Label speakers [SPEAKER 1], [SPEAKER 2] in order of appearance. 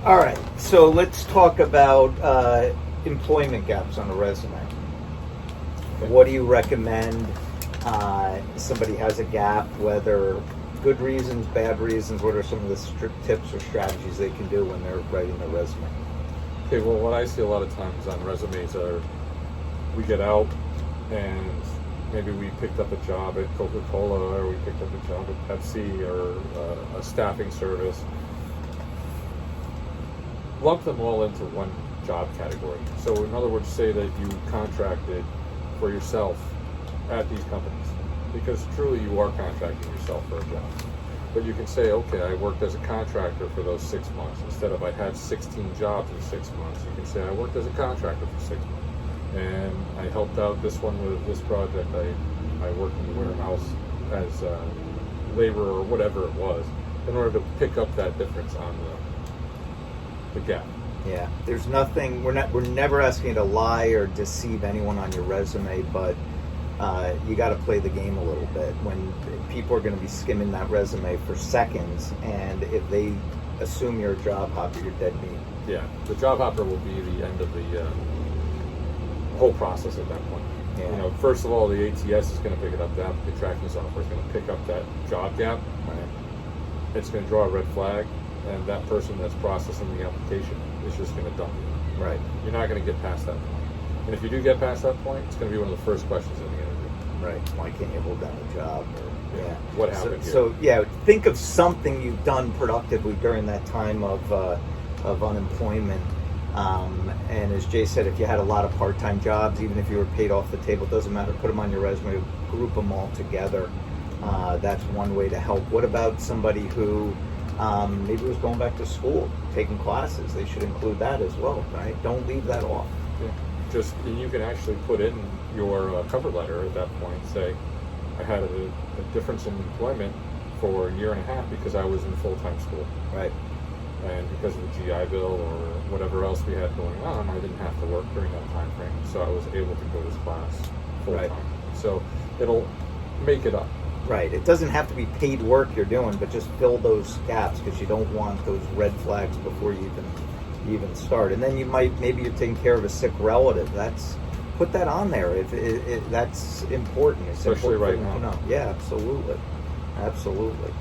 [SPEAKER 1] All right, so let's talk about employment gaps on a resume.
[SPEAKER 2] Okay.
[SPEAKER 1] What do you recommend? Somebody has a gap, whether good reasons, bad reasons. What are some of the tips or strategies they can do when they're writing their resume?
[SPEAKER 2] Okay, well, what I see a lot of times on resumes are we get out and maybe we picked up a job at Coca-Cola, or we picked up a job at Pepsi, or a staffing service. Lump them all into one job category. So in other words, say that you contracted for yourself at these companies, because truly you are contracting yourself for a job. But you can say, okay, I worked as a contractor for those 6 months. Instead of I had 16 jobs in 6 months, you can say I worked as a contractor for 6 months. And I helped out this one with this project. I worked in the warehouse as a laborer or whatever it was, in order to pick up that difference on the gap.
[SPEAKER 1] Yeah, there's nothing. We're never asking you to lie or deceive anyone on your resume, but you got to play the game a little bit. When people are going to be skimming that resume for seconds, and if they assume you're a job hopper, you're dead meat.
[SPEAKER 2] Yeah, the job hopper will be the end of the whole process at that point.
[SPEAKER 1] Yeah.
[SPEAKER 2] You know, first of all, the ATS is going to pick it up. The applicant tracking software is going to pick up that job gap.
[SPEAKER 1] Right.
[SPEAKER 2] It's going to draw a red flag, and that person that's processing the application is just going to dump you.
[SPEAKER 1] Right.
[SPEAKER 2] You're not going to get past that point. And if you do get past that point, it's going to be one of the first questions in the interview.
[SPEAKER 1] Right. Why can't you hold down a job? Or,
[SPEAKER 2] Yeah. What happened here?
[SPEAKER 1] So yeah, think of something you've done productively during that time of unemployment. And as Jay said, if you had a lot of part-time jobs, even if you were paid off the table, it doesn't matter. Put them on your resume, group them all together. That's one way to help. What about somebody who maybe was going back to school, taking classes? They should include that as well, right? Don't leave that off.
[SPEAKER 2] Yeah. And you can actually put in your cover letter at that point. Say, I had a difference in employment for a year and a half because I was in full-time school.
[SPEAKER 1] Right.
[SPEAKER 2] And because of the GI Bill or whatever else we had going on, I didn't have to work during that time frame. So I was able to go to this class full-time.
[SPEAKER 1] Right.
[SPEAKER 2] So it'll make it up.
[SPEAKER 1] Right. It doesn't have to be paid work you're doing, but just fill those gaps, because you don't want those red flags before you even start. And then maybe you're taking care of a sick relative. Put that on there. If that's important. It's
[SPEAKER 2] Especially
[SPEAKER 1] important
[SPEAKER 2] right
[SPEAKER 1] for them to know. Yeah, absolutely.